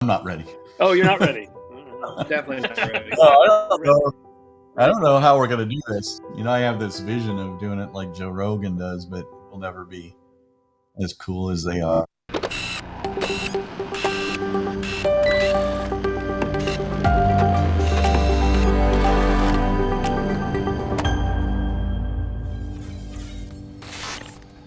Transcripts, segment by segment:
not ready. Oh, you're not ready. Definitely not ready. No, I don't know how we're going to do this. I have this vision of doing it like Joe Rogan does, but we'll never be as cool as they are.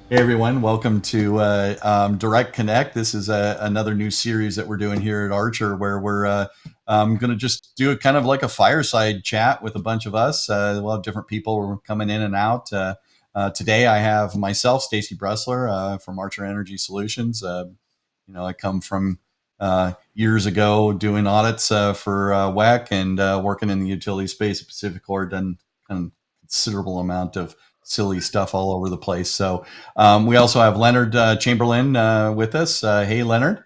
Hey everyone, welcome to DirectConnect. This is another new series that we're doing here at Archer, where we're going to just do it kind of like a fireside chat with a bunch of us. We'll have different people coming in and out. Today I have myself, Stacy Bresler, from Archer Energy Solutions. I come from years ago doing audits for WEC and working in the utility space at Pacific Core, done kind of considerable amount of silly stuff all over the place. So we also have Leonard Chamberlin with us. Hey, Leonard.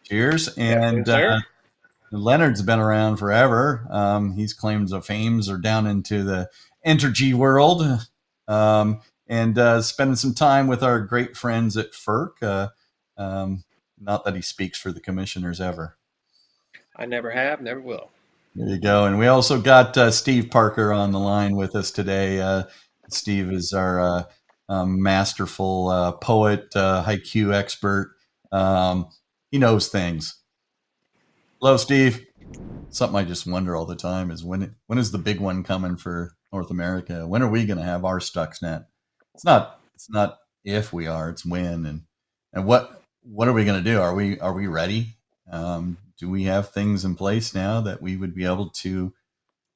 Cheers. And Leonard's been around forever. His claims of fames are down into the energy world, and spending some time with our great friends at FERC. Not that he speaks for the commissioners ever. I never have, never will. There you go. And we also got Steve Parker on the line with us today. Steve is our masterful poet, haiku expert. He knows things. Hello, Steve. Something I just wonder all the time is when is the big one coming for North America? When are we going to have our Stuxnet? It's not if we are, it's when. And what are we going to do? Are we ready? Do we have things in place now that we would be able to,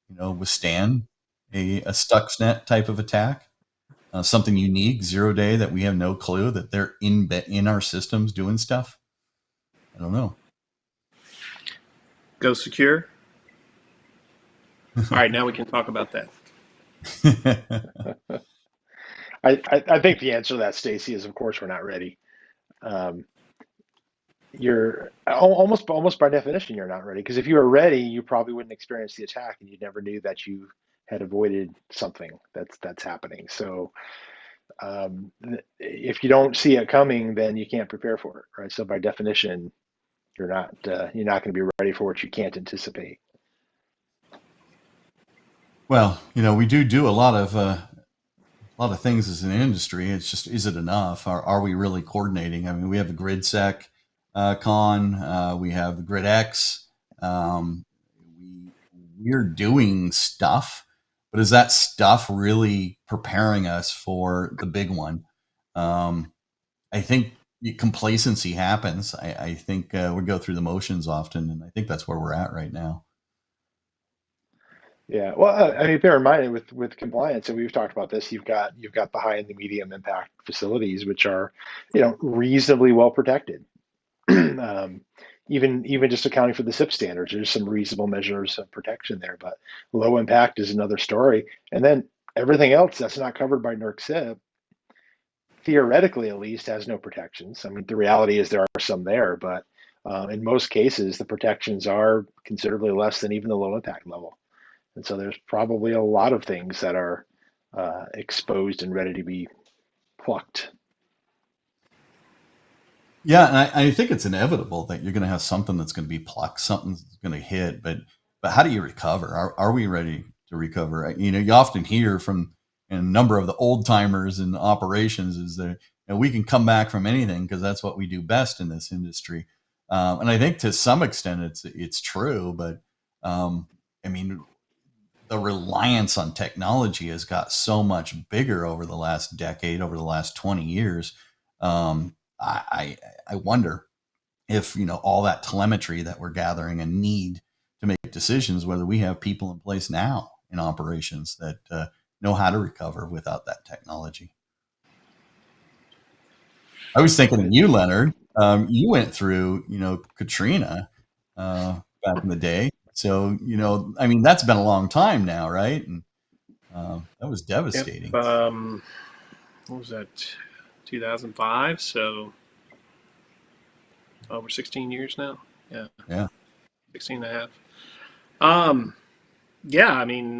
withstand a Stuxnet type of attack? Something unique, 0 day, that we have no clue that they're in our systems doing stuff? I don't know. Go secure. All right, now we can talk about that. I think the answer to that, Stacy, is of course we're not ready. You're almost by definition you're not ready, because if you were ready, you probably wouldn't experience the attack, and you never knew that you had avoided something that's happening. So if you don't see it coming, then you can't prepare for it, right? So by definition, you're not going to be ready for what you can't anticipate. Well, we do a lot of things as an industry. It's just, is it enough? Are we really coordinating? I mean, we have a GridSec con, we have the GridX. We're doing stuff, but is that stuff really preparing us for the big one? I think complacency happens. I think we go through the motions often, and I think that's where we're at right now. Yeah, well, I mean, bear in mind with compliance, and we've talked about this. You've got the high and the medium impact facilities, which are, reasonably well protected. Even just accounting for the SIP standards, there's some reasonable measures of protection there. But low impact is another story, and then everything else that's not covered by NERC SIP, theoretically at least, has no protections. I mean, the reality is there are some there, but in most cases, the protections are considerably less than even the low impact level. And so there's probably a lot of things that are exposed and ready to be plucked. Yeah, and I think it's inevitable that you're going to have something that's going to be plucked, something's going to hit. But how do you recover? Are we ready to recover? You often hear from a number of the old timers in operations is that we can come back from anything because that's what we do best in this industry. And I think to some extent it's true, but I mean, the reliance on technology has got so much bigger over the last decade, over the last 20 years. I wonder if, all that telemetry that we're gathering and need to make decisions, whether we have people in place now in operations that know how to recover without that technology. I was thinking of you, Leonard. You went through, Katrina back in the day. So, I mean, that's been a long time now, right? And that was devastating. Yep. What was that? 2005. So over 16 years now. Yeah. 16 and a half. Yeah. I mean,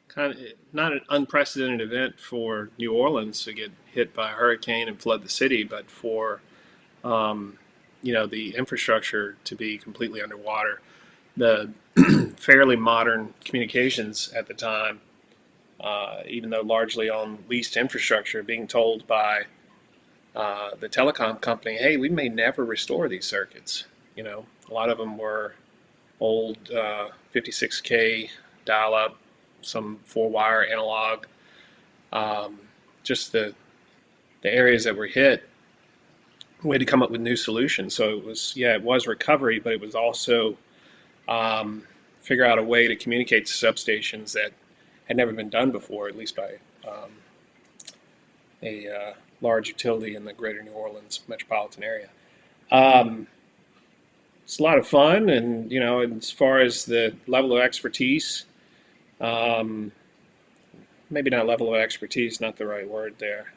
kind of not an unprecedented event for New Orleans to get hit by a hurricane and flood the city, but for the infrastructure to be completely underwater. The fairly modern communications at the time, even though largely on leased infrastructure, being told by the telecom company, hey, we may never restore these circuits. A lot of them were old 56K dial-up, some 4-wire analog. Just the areas that were hit, we had to come up with new solutions. So it was recovery, but it was also figure out a way to communicate to substations that had never been done before, at least by a large utility in the greater New Orleans metropolitan area. It's a lot of fun, and as far as the level of expertise, maybe not level of expertise, not the right word there.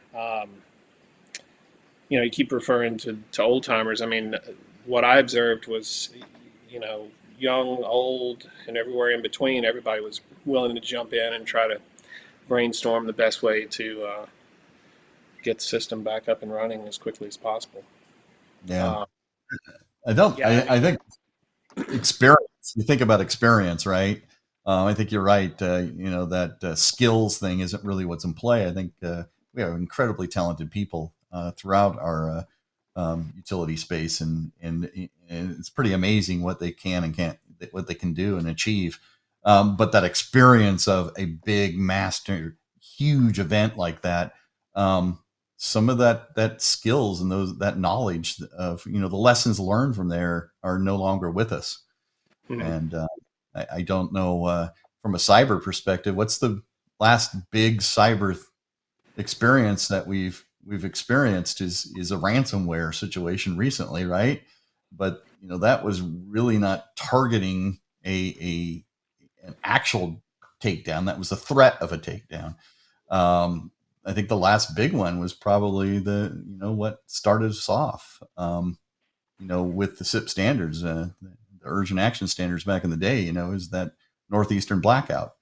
You keep referring to old timers. I mean, what I observed was, young, old, and everywhere in between, everybody was willing to jump in and try to brainstorm the best way to get the system back up and running as quickly as possible. Yeah. I think experience, you think about experience, right? I think you're right. That skills thing isn't really what's in play. I think we have incredibly talented people throughout our utility space, and it's pretty amazing what they can do and achieve. But that experience of a big, master, huge event like that, some of that skills and that knowledge of the lessons learned from there are no longer with us. Mm-hmm. And I don't know from a cyber perspective, what's the last big cyber experience that we've experienced is a ransomware situation recently, right? But that was really not targeting an actual takedown. That was a threat of a takedown. I think the last big one was probably what started us off, with the SIP standards, the urgent action standards back in the day, is that Northeastern blackout.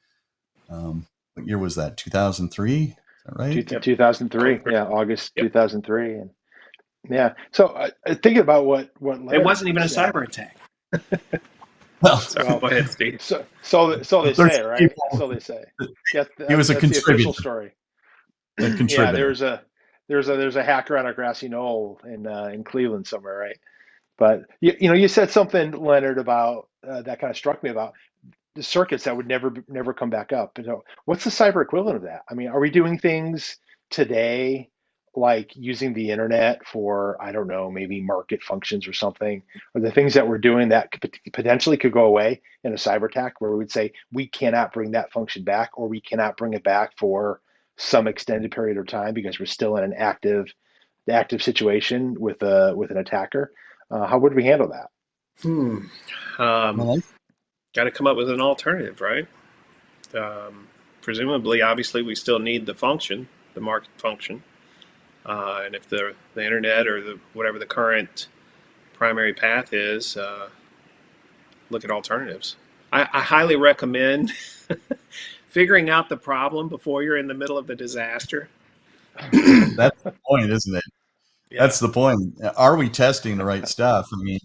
What year was that? 2003? Is that right? 2003. Yeah. August 2003. And yeah. So thinking about what Leonard it wasn't even said. A cyber attack. Well, go ahead, Steve. So they say, right? People, so they say. He was a contributor. The official story. Yeah, there's a hacker on a grassy knoll in Cleveland somewhere, right? But you said something, Leonard, about that kind of struck me about the circuits that would never come back up. So what's the cyber equivalent of that? I mean, are we doing things today like using the internet for, I don't know, maybe market functions or something? Or the things that we're doing that potentially could go away in a cyber attack where we would say we cannot bring that function back, or we cannot bring it back for some extended period of time because we're still in an active situation with an attacker? How would we handle that? Got to come up with an alternative, right? Presumably, obviously, we still need the function, the market function, and if the internet or whatever the current primary path is, look at alternatives. I highly recommend figuring out the problem before you're in the middle of the disaster. That's the point, isn't it? Yeah. That's the point. Are we testing the right stuff? I mean,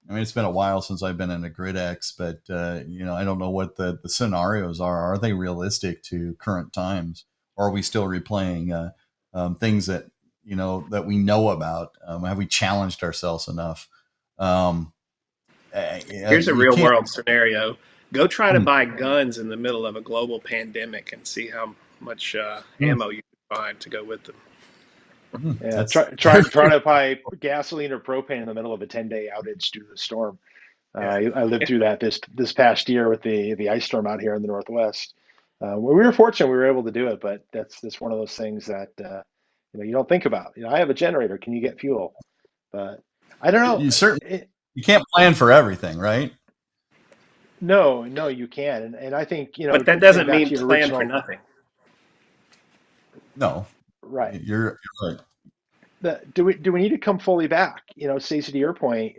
it's been a while since I've been in a GridX, but I don't know what the scenarios are. Are they realistic to current times, or are we still replaying things that that we know about? Have we challenged ourselves enough? Here's a real world scenario. Go try to buy guns in the middle of a global pandemic and see how much ammo you can find to go with them. Yeah, try to buy gasoline or propane in the middle of a 10-day outage due to the storm. I lived through that this past year with the ice storm out here in the Northwest. We were fortunate we were able to do it, but that's one of those things that you don't think about. I have a generator. Can you get fuel? But I don't know. You can't plan for everything, right? No, you can, and I think But that doesn't mean plan for nothing. No, right. You're right. Do we need to come fully back? Stacy, to your point,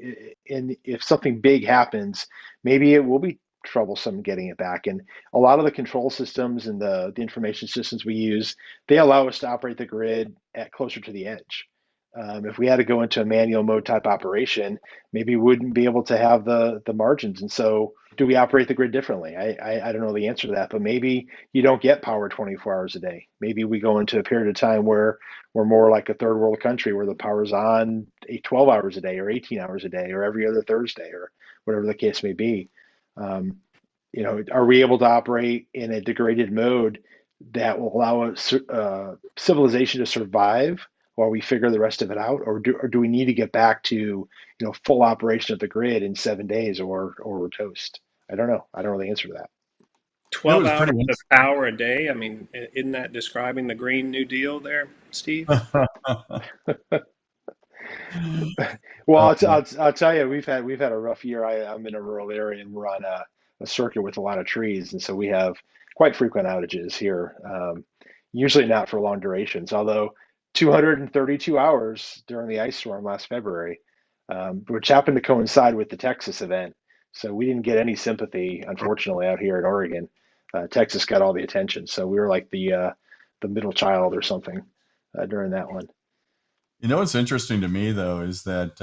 and if something big happens, maybe it will be troublesome getting it back. And a lot of the control systems and the information systems we use, they allow us to operate the grid at closer to the edge. If we had to go into a manual mode type operation, maybe we wouldn't be able to have the margins. And so, do we operate the grid differently? I don't know the answer to that, but maybe you don't get power 24 hours a day. Maybe we go into a period of time where we're more like a third world country where the power's on 12 hours a day or 18 hours a day or every other Thursday or whatever the case may be. Um, are we able to operate in a degraded mode that will allow us civilization to survive while we figure the rest of it out, or do we need to get back to full operation of the grid in 7 days, or we're toast? I don't know. I don't know the answer to that. It 12 was hours pretty of power a day. I mean, isn't that describing the Green New Deal there, Steve? Well, uh, I'll tell you, we've had a rough year. I'm in a rural area, and we're on a circuit with a lot of trees, and so we have quite frequent outages here. Usually not for long durations, although 232 hours during the ice storm last February, which happened to coincide with the Texas event. So we didn't get any sympathy, unfortunately, out here in Oregon. Texas got all the attention, so we were like the middle child or something during that one. what's interesting to me though is that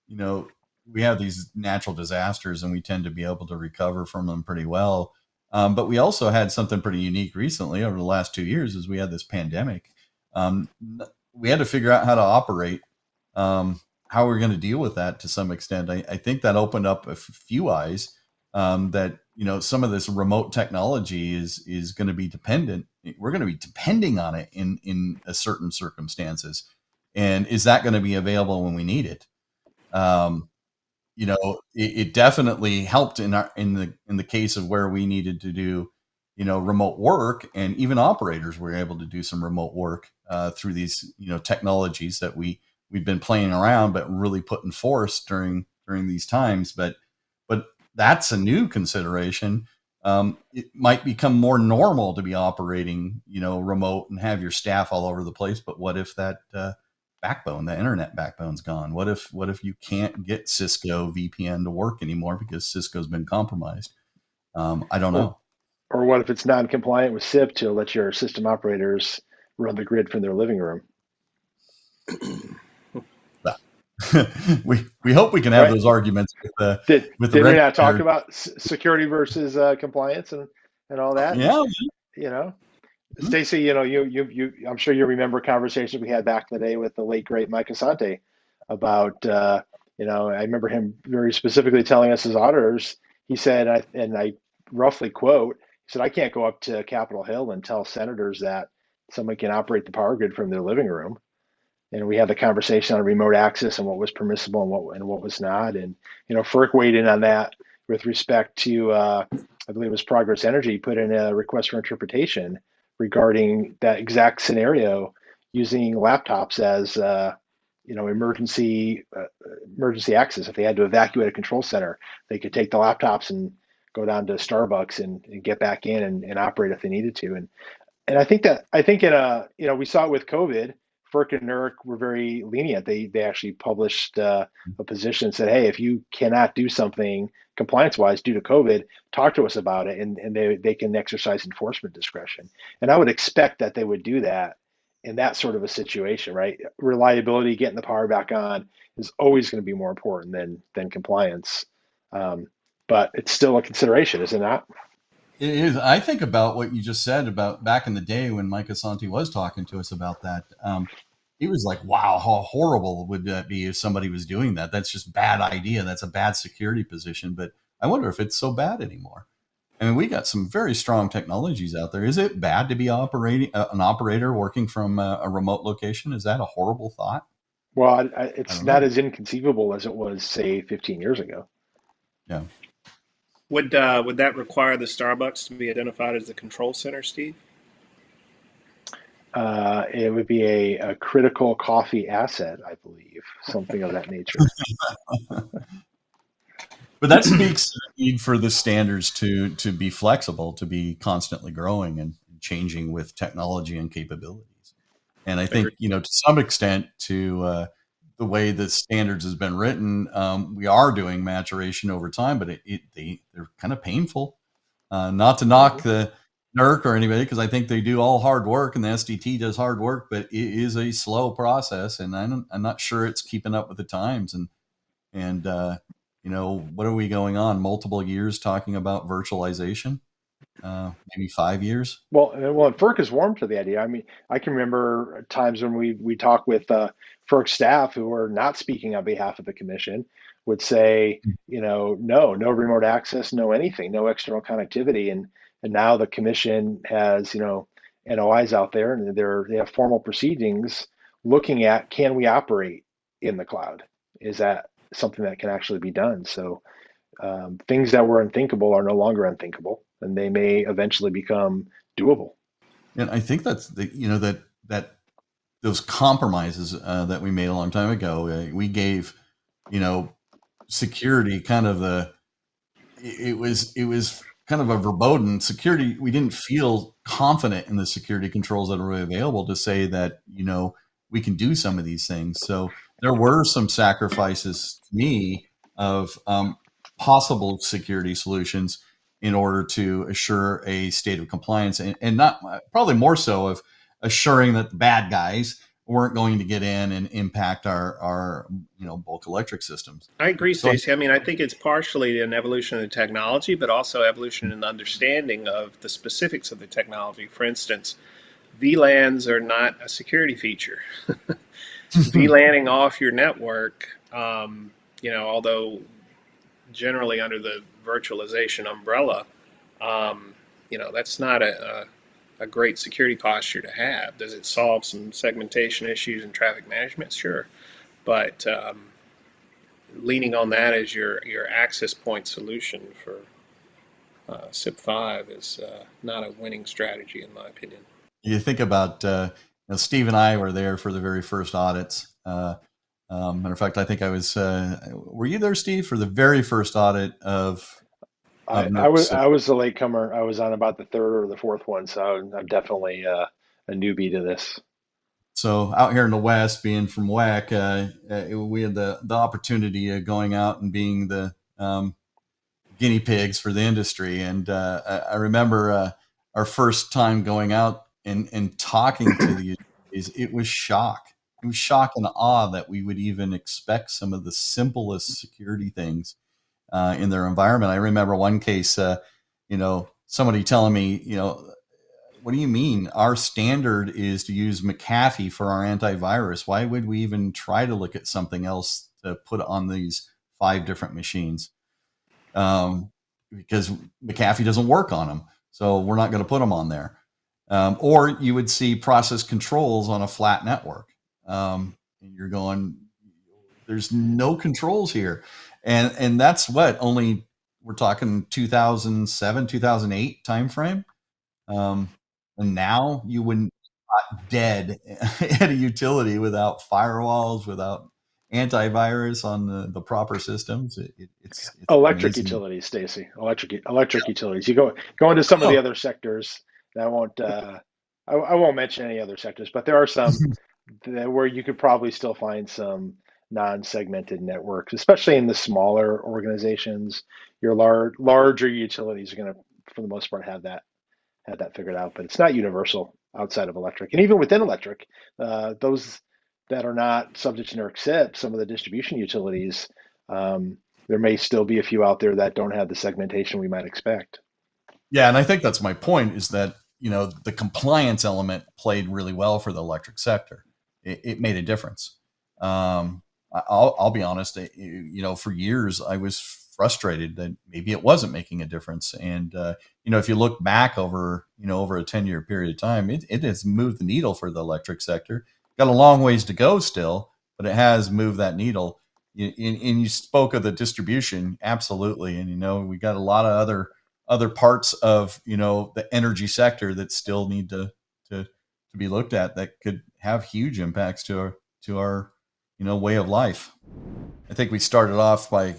you know we have these natural disasters and we tend to be able to recover from them pretty well. But we also had something pretty unique recently over the last 2 years, is we had this pandemic. Um, we had to figure out how to operate, how we're going to deal with that to some extent. I think that opened up a few eyes, that some of this remote technology is going to be dependent. We're going to be depending on it in a certain circumstances, and is that going to be available when we need it? Um, it definitely helped in the case of where we needed to do remote work, and even operators were able to do some remote work through these technologies that we've been playing around but really put in force during these times. But that's a new consideration. It might become more normal to be operating remote and have your staff all over the place. But what if that backbone, the internet backbone's gone? What if you can't get Cisco VPN to work anymore because Cisco's been compromised? I don't Or know. or what if it's non-compliant with SIP to let your system operators run the grid from their living room? We hope we can have Right? those arguments Did with the did we not talk regulators. about security versus compliance and all that? And Yeah. you know, Stacy, I'm sure you remember conversations we had back in the day with the late great Mike Asante about, I remember him very specifically telling us as auditors. He said, and I roughly quote, he said, "I can't go up to Capitol Hill and tell senators that someone can operate the power grid from their living room." And we had the conversation on remote access and what was permissible and what was not. And FERC weighed in on that with respect to, I believe it was Progress Energy put in a request for interpretation regarding that exact scenario, using laptops as emergency access. If they had to evacuate a control center, they could take the laptops and go down to Starbucks and get back in and operate if they needed to. And I think in we saw it with COVID. FERC and NERC were very lenient. They actually published a position and said, hey, if you cannot do something compliance wise due to COVID, talk to us about it, and they can exercise enforcement discretion. And I would expect that they would do that in that sort of a situation, right? Reliability, getting the power back on, is always going to be more important than compliance. Um, but it's still a consideration, is it not? It is. I think about what you just said about back in the day when Mike Asante was talking to us about that. He was like, "Wow, how horrible would that be if somebody was doing that? That's just bad idea. That's a bad security position." But I wonder if it's so bad anymore. I mean, we got some very strong technologies out there. Is it bad to be operating an operator working from a remote location? Is that a horrible thought? Well, I it's don't not know. as inconceivable as it was, say, 15 years ago. Yeah. Would that require the Starbucks to be identified as the control center, Steve? It would be a critical coffee asset, I believe, something of that nature. But that speaks to the need for the standards to be flexible, to be constantly growing and changing with technology and capabilities. And I think Agreed. to some extent, to the way the standards has been written, we are doing maturation over time, but they're kind of painful. Not to knock Hmm. the NERC or anybody, because I think they do all hard work, and the SDT does hard work, but it is a slow process, and I'm not sure it's keeping up with the times. And what are we going on? Multiple years talking about virtualization, maybe 5 years. Well, and FERC is warm to the idea. I mean, I can remember times when we talk with FERC staff who are not speaking on behalf of the commission would say, no remote access, no anything, no external connectivity, and now the commission has NOIs out there, and they have formal proceedings looking at, can we operate in the cloud? Is that something that can actually be done? So things that were unthinkable are no longer unthinkable, and they may eventually become doable. And I think that's that those compromises that we made a long time ago. We gave security kind of it was kind of a verboten security. We didn't feel confident in the security controls that are really available to say that we can do some of these things. So there were some sacrifices to me of possible security solutions in order to assure a state of compliance, and not probably more so of assuring that the bad guys weren't going to get in and impact our bulk electric systems. I agree, Stacy. I mean, I think it's partially an evolution of the technology, but also evolution in the understanding of the specifics of the technology. For instance, VLANs are not a security feature. VLANing off your network, although generally under the virtualization umbrella, that's not a great security posture to have. Does it solve some segmentation issues and traffic management? Sure. But leaning on that as your access point solution for SIP5 is not a winning strategy, in my opinion. You think about, Steve and I were there for the very first audits. Matter of fact, I think I was. Were you there, Steve, for the very first audit of? I was the latecomer. I was on about the third or the fourth one, so I'm definitely a newbie to this. So out here in the West, being from WEC, we had the opportunity of going out and being the guinea pigs for the industry. And I remember our first time going out and talking to the utilities, it was shock. It was shock and awe that we would even expect some of the simplest security things in their environment. I remember one case, somebody telling me, what do you mean? Our standard is to use McAfee for our antivirus. Why would we even try to look at something else to put on these 5 different machines? Because McAfee doesn't work on them. So we're not going to put them on there. Or you would see process controls on a flat network. And you're going, there's no controls here. And that's only we're talking 2007, 2008 timeframe. And now you wouldn't dead at a utility without firewalls, without antivirus on the proper systems. It's electric amazing. Utilities, Stacy. Electric utilities. You go into some of the other sectors that won't. I won't mention any other sectors, but there are some where you could probably still find some non-segmented networks, especially in the smaller organizations. Your larger utilities are going to, for the most part, have that figured out, but it's not universal outside of electric. And even within electric, those that are not subject to NERC CIP, some of the distribution utilities, there may still be a few out there that don't have the segmentation we might expect. Yeah, and I think that's my point, is that the compliance element played really well for the electric sector. It made a difference. I'll be honest, for years I was frustrated that maybe it wasn't making a difference. And, if you look back over a 10-year period of time, it has moved the needle for the electric sector. Got a long ways to go still, but it has moved that needle. And you spoke of the distribution. Absolutely. And, we got a lot of other parts of, the energy sector that still need to be looked at, that could have huge impacts to our way of life. I think we started off by,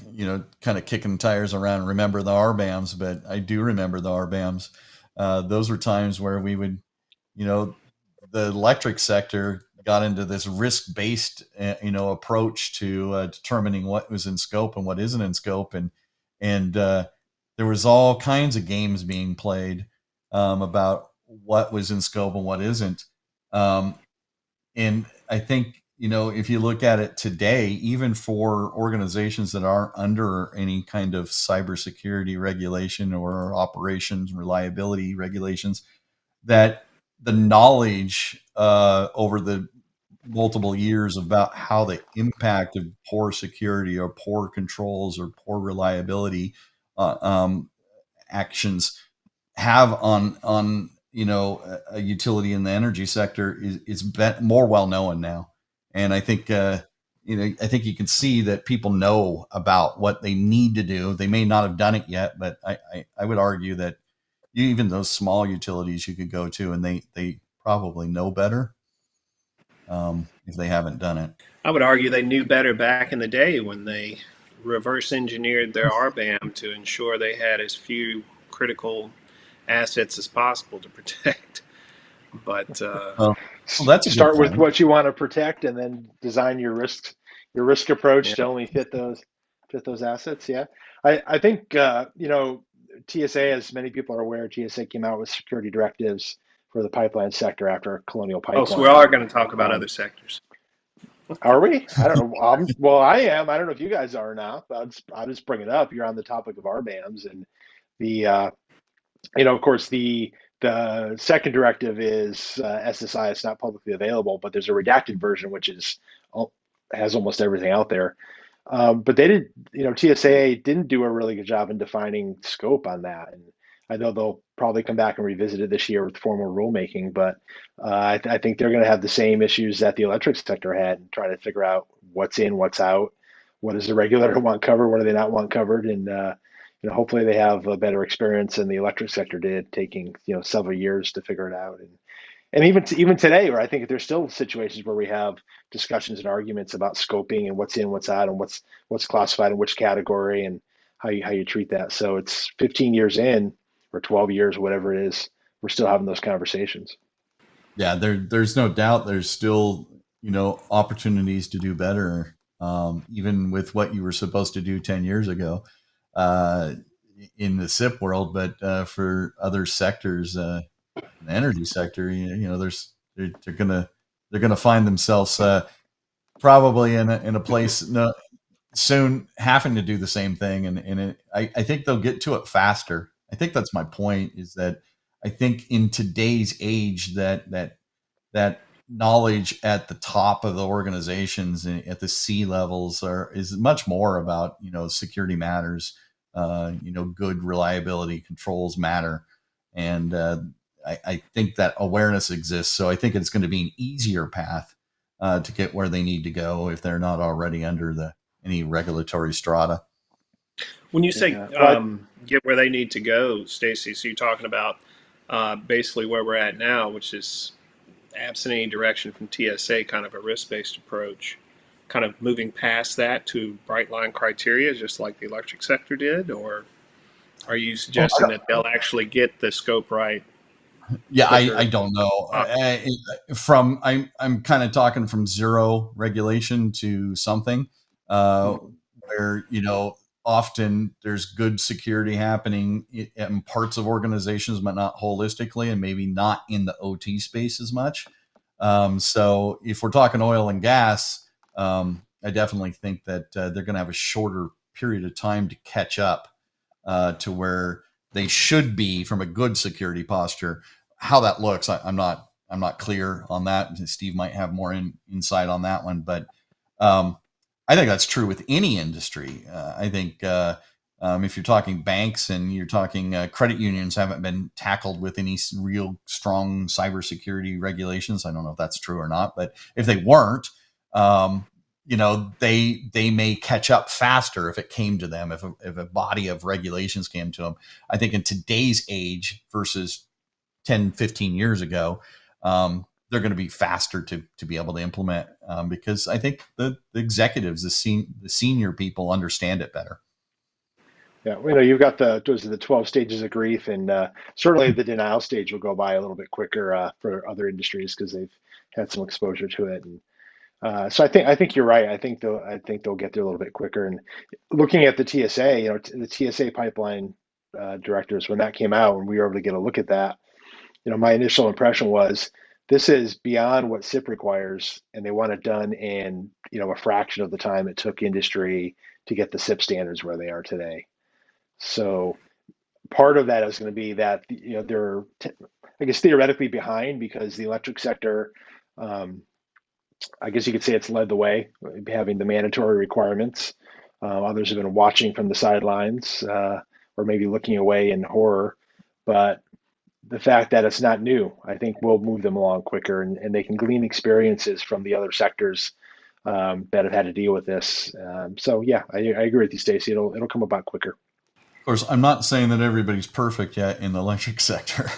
kind of kicking tires around, remember the RBAMs, but I do remember the RBAMs. Those were times where we would, the electric sector got into this risk-based, approach to determining what was in scope and what isn't in scope. And there was all kinds of games being played about what was in scope and what isn't. Um, and I think, if you look at it today, even for organizations that aren't under any kind of cybersecurity regulation or operations reliability regulations, that the knowledge over the multiple years about how the impact of poor security or poor controls or poor reliability actions have on a utility in the energy sector is more well known now. And I think I think you can see that people know about what they need to do. They may not have done it yet, but I would argue that even those small utilities you could go to, and they probably know better if they haven't done it. I would argue they knew better back in the day when they reverse engineered their RBAM to ensure they had as few critical assets as possible to protect. But Well, well, that's a good Start with point. what you want to protect, and then design your risk approach yeah, to only fit those assets. Yeah, I think TSA, as many people are aware, TSA came out with security directives for the pipeline sector after Colonial oh, so we Pipeline. are going to talk about Um, other sectors. are we? I don't know. Well, I am. I don't know if you guys are now. But I'll just bring it up. You're on the topic of RBAMs and the of course, the second directive is SSI. It's not publicly available, but there's a redacted version which has almost everything out there. But they did, TSA didn't do a really good job in defining scope on that. And I know they'll probably come back and revisit it this year with formal rulemaking, but I think they're going to have the same issues that the electric sector had, and trying to figure out what's in, what's out, what does the regulator want covered, what do they not want covered, and hopefully they have a better experience than the electric sector did, taking several years to figure it out. And even today, where I think there's still situations where we have discussions and arguments about scoping and what's in, what's out, and what's classified in which category, and how you treat that. So it's 15 years in, or 12 years, whatever it is, we're still having those conversations. Yeah, there's no doubt there's still, opportunities to do better, even with what you were supposed to do 10 years ago uh, in the SIP world. But for other sectors, in the energy sector, they're gonna find themselves probably in a place soon having to do the same thing, and I think they'll get to it faster. I think that's my point. Is that I think in today's age that knowledge at the top of the organizations at the C levels is much more about security matters, good reliability controls matter, and I think that awareness exists. So I think it's going to be an easier path to get where they need to go if they're not already under the any regulatory strata. When you say Yeah, but get where they need to go, Stacy, so you're talking about basically where we're at now, which is absent any direction from TSA, kind of a risk-based approach, kind of moving past that to bright line criteria, just like the electric sector did, or are you Well, suggesting that they'll actually get the scope right yeah, I quicker? don't know. I'm kind of talking from zero regulation to something uh, Mhm. where often there's good security happening in parts of organizations, but not holistically, and maybe not in the OT space as much. So if we're talking oil and gas, I definitely think that they're going to have a shorter period of time to catch up to where they should be from a good security posture. How that looks, I'm not clear on that. Steve might have more insight on that one, but um, I think that's true with any industry. I think if you're talking banks and you're talking credit unions, haven't been tackled with any real strong cybersecurity regulations. I don't know if that's true or not, but if they weren't, um, they may catch up faster if it came to them, if a body of regulations came to them. I think in today's age versus 10, 15 years ago, they're going to be faster to be able to implement because I think the executives, the senior people understand it better. yeah, you've got the 12 stages of grief, and certainly the denial stage will go by a little bit quicker for other industries because they've had some exposure to it. And so I think you're right. I think they'll get there a little bit quicker. And looking at the TSA, the TSA pipeline directors, when that came out, when we were able to get a look at that, my initial impression was this is beyond what SIP requires, and they want it done in a fraction of the time it took industry to get the SIP standards where they are today. So part of that is going to be that they're I guess theoretically behind because the electric sector, I guess you could say it's led the way, having the mandatory requirements. Others have been watching from the sidelines or maybe looking away in horror. But the fact that it's not new, I think will move them along quicker, and they can glean experiences from the other sectors that have had to deal with this. So yeah, I agree with you, Stacy. It'll come about quicker. Of course, I'm not saying that everybody's perfect yet in the electric sector.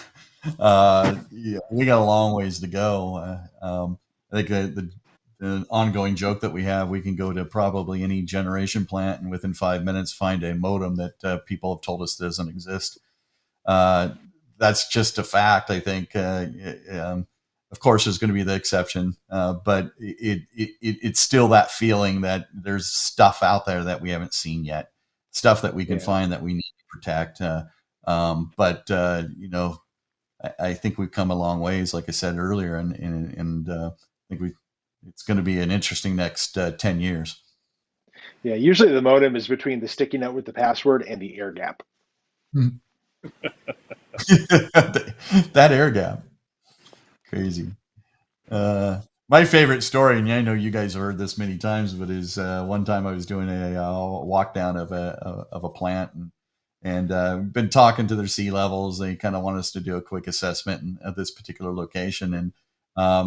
Yeah, we got a long ways to go. I think the ongoing joke that we have, we can go to probably any generation plant and within 5 minutes find a modem that people have told us doesn't exist. Uh, that's just a fact. I think, of course, there's going to be the exception, but it's still that feeling that there's stuff out there that we haven't seen yet, stuff that we can find that we need to protect. But I think we've come a long ways, like I said earlier, and I think it's going to be an interesting next 10 years. Yeah, usually the modem is between the sticky note with the password and the air gap. That air gap. Crazy. My favorite story, and I know you guys have heard this many times, but is one time I was doing a walk down of a plant and been talking to their sea levels. They kind of want us to do a quick assessment at this particular location. And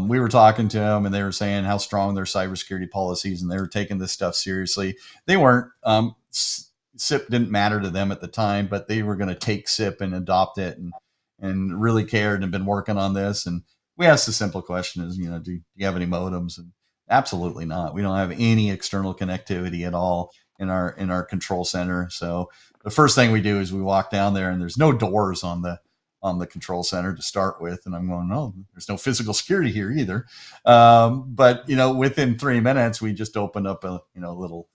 we were talking to them and they were saying how strong their cybersecurity policies and they were taking this stuff seriously. They weren't, SIP didn't matter to them at the time, but they were going to take SIP and adopt it and really cared and been working on this. And we asked the simple question is, do you have any modems? And absolutely not. We don't have any external connectivity at all in our control center. So the first thing we do is we walk down there and there's no doors on the control center to start with. And I'm going, no, there's no physical security here either. But within 3 minutes, we just opened up a little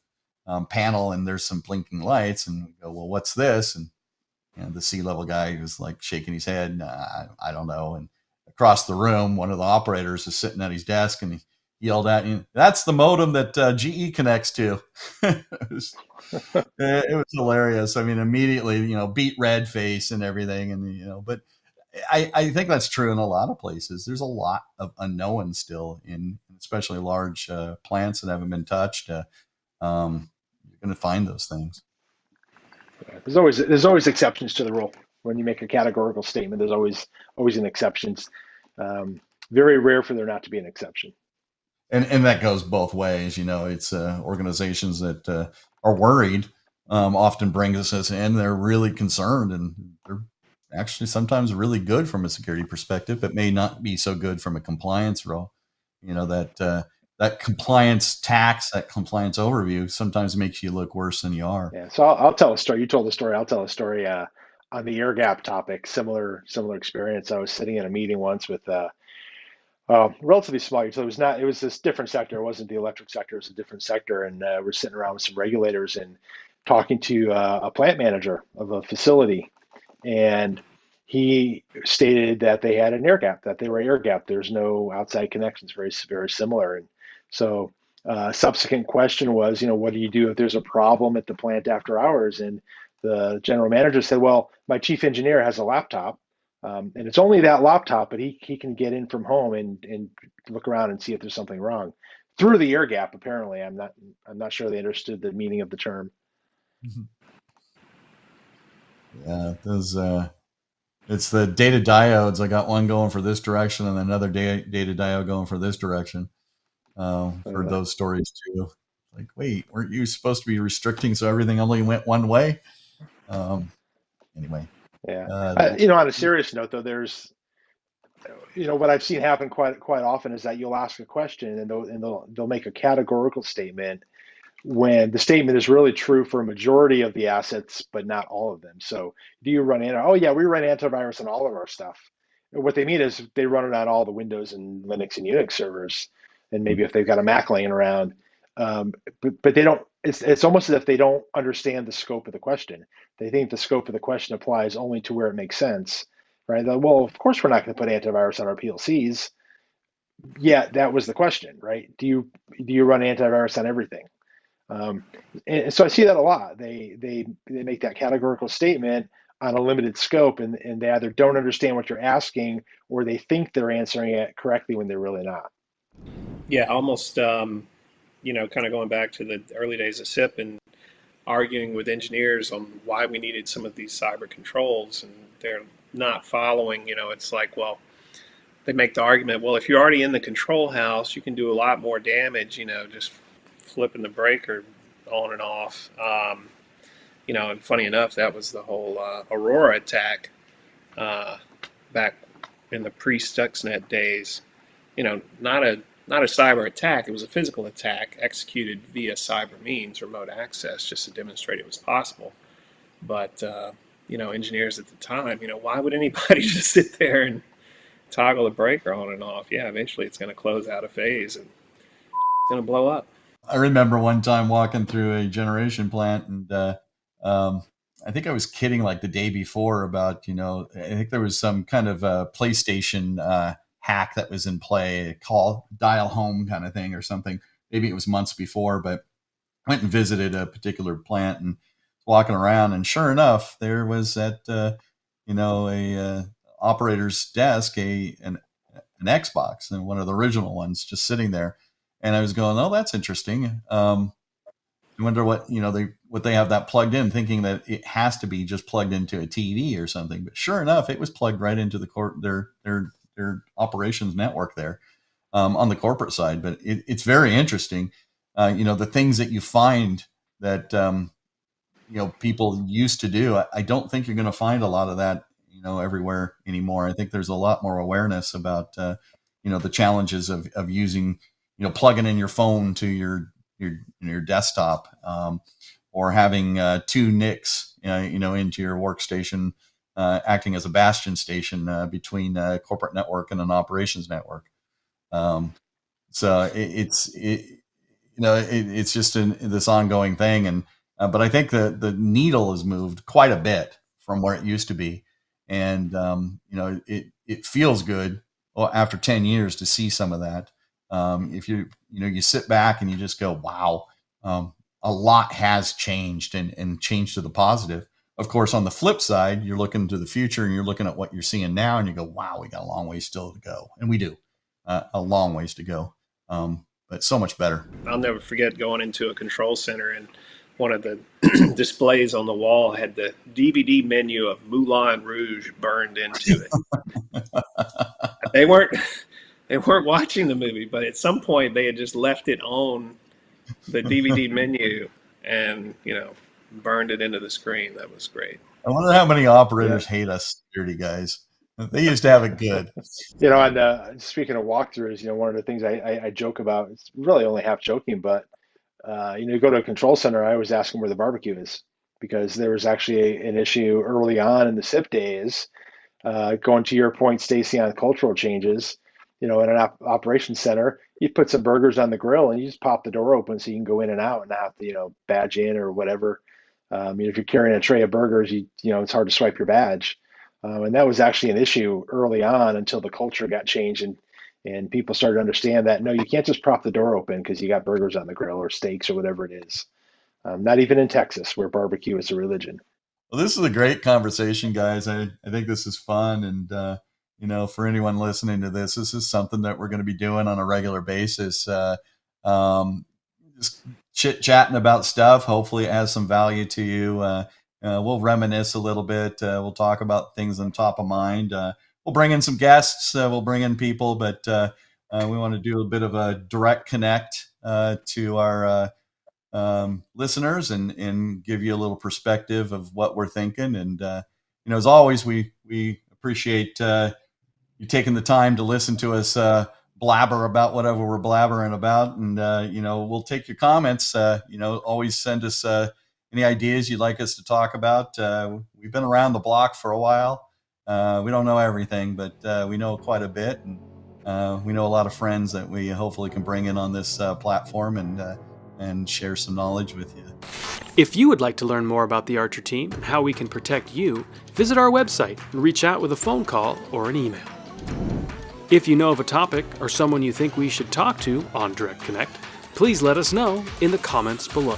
panel and there's some blinking lights and we go, well, what's this? And the sea level guy was like shaking his head. I don't know. And across the room, one of the operators is sitting at his desk and he yelled at me, that's the modem that GE connects to. It was hilarious. I mean, immediately, beat red face and everything. And, but I think that's true in a lot of places. There's a lot of unknown still in especially large plants that haven't been touched. You're going to find those things. Yeah, there's always exceptions to the rule. When you make a categorical statement, there's always an exception. Very rare for there not to be an exception. And that goes both ways. It's organizations that are worried often brings us in. They're really concerned and they're actually sometimes really good from a security perspective, but may not be so good from a compliance role. That compliance tax, that compliance overview sometimes makes you look worse than you are. Yeah. So I'll tell a story. You told the story. I'll tell a story on the air gap topic. Similar experience. I was sitting in a meeting once with relatively small utility. It was this different sector. It wasn't the electric sector. It was a different sector. And we're sitting around with some regulators and talking to a plant manager of a facility. And he stated that they had an air gap, that they were air gap. There's no outside connections, very, very similar. And so subsequent question was, what do you do if there's a problem at the plant after hours? And the general manager said, well, my chief engineer has a laptop. And it's only that laptop, but he can get in from home and look around and see if there's something wrong through the air gap. Apparently, I'm not sure they understood the meaning of the term. Yeah, those. It's the data diodes. I got one going for this direction and another data diode going for this direction. For those stories too. Like, wait, weren't you supposed to be restricting so everything only went one way? Anyway. Yeah. On a serious note, though, there's, what I've seen happen quite often is that you'll ask a question and they'll make a categorical statement when the statement is really true for a majority of the assets, but not all of them. So do you run oh yeah, we run antivirus on all of our stuff. And what they mean is they run it on all the Windows and Linux and Unix servers, and maybe if they've got a Mac laying around, but they don't it's almost as if they don't understand the scope of the question. They think the scope of the question applies only to where it makes sense, right? Well, of course we're not going to put antivirus on our PLCs. Yeah, that was the question, right? Do you run antivirus on everything? Um, and so I see that a lot. They make that categorical statement on a limited scope, and they either don't understand what you're asking or they think they're answering it correctly when they're really not. Yeah, almost, kind of going back to the early days of SIP and arguing with engineers on why we needed some of these cyber controls, and they're not following. It's like, well, they make the argument, well, if you're already in the control house, you can do a lot more damage, just flipping the breaker on and off. And funny enough, that was the whole Aurora attack uh, back in the pre-Stuxnet days. Not a cyber attack; it was a physical attack executed via cyber means, remote access, just to demonstrate it was possible. But engineers at the time, why would anybody just sit there and toggle the breaker on and off? Yeah, eventually it's going to close out a phase and it's going to blow up. I remember one time walking through a generation plant, and um, I think I was kidding like the day before about, I think there was some kind of PlayStation hack that was in play, a call dial home kind of thing or something. Maybe it was months before, but I went and visited a particular plant and walking around, and sure enough, there was at a operator's desk an Xbox, and one of the original ones just sitting there. And I was going, oh, that's interesting. I wonder what they have that plugged in, thinking that it has to be just plugged into a TV or something. But sure enough, it was plugged right into their operations network there on the corporate side. But it's very interesting. The things that you find that people used to do. I don't think you're going to find a lot of that everywhere anymore. I think there's a lot more awareness about the challenges of using plugging in your phone to your desktop, or having two NICs into your workstation, acting as a bastion station between a corporate network and an operations network. So it's just this ongoing thing, and but I think the needle has moved quite a bit from where it used to be, and it feels good after 10 years to see some of that. If you sit back and you just go, wow, a lot has changed, and changed to the positive. Of course, on the flip side, you're looking to the future and you're looking at what you're seeing now, and you go, wow, we got a long ways still to go, and we do a long ways to go. But so much better. I'll never forget going into a control center, and one of the displays on the wall had the DVD menu of Moulin Rouge burned into it. They weren't they weren't watching the movie, but at some point they had just left it on the DVD menu and burned it into the screen. That was great. I wonder how many operators hate us security guys. They used to have it good. And speaking of walkthroughs, one of the things I joke about, it's really only half joking, but you go to a control center, I always ask them where the barbecue is, because there was actually an issue early on in the SIP days. Going to your point, Stacy, on cultural changes, in an operations center, you put some burgers on the grill and you just pop the door open so you can go in and out and not have to, badge in or whatever. If you're carrying a tray of burgers, it's hard to swipe your badge. And that was actually an issue early on until the culture got changed and people started to understand that, no, you can't just prop the door open because you got burgers on the grill or steaks or whatever it is. Not even in Texas, where barbecue is a religion. Well, this is a great conversation, guys. I think this is fun. And, for anyone listening to this is something that we're going to be doing on a regular basis. Just chit chatting about stuff. Hopefully it has some value to you. We'll reminisce a little bit. We'll talk about things on top of mind. We'll bring in some guests. We'll bring in people, but we want to do a bit of a direct connect to our listeners and give you a little perspective of what we're thinking. And as always, we appreciate you taking the time to listen to us blabber about whatever we're blabbering about. And we'll take your comments. Always send us any ideas you'd like us to talk about. We've been around the block for a while. We don't know everything, but we know quite a bit, and we know a lot of friends that we hopefully can bring in on this platform, and and share some knowledge with you. If you would like to learn more about the Archer team and how we can protect you, visit our website and reach out with a phone call or an email. If you know of a topic or someone you think we should talk to on DirectConnect, please let us know in the comments below.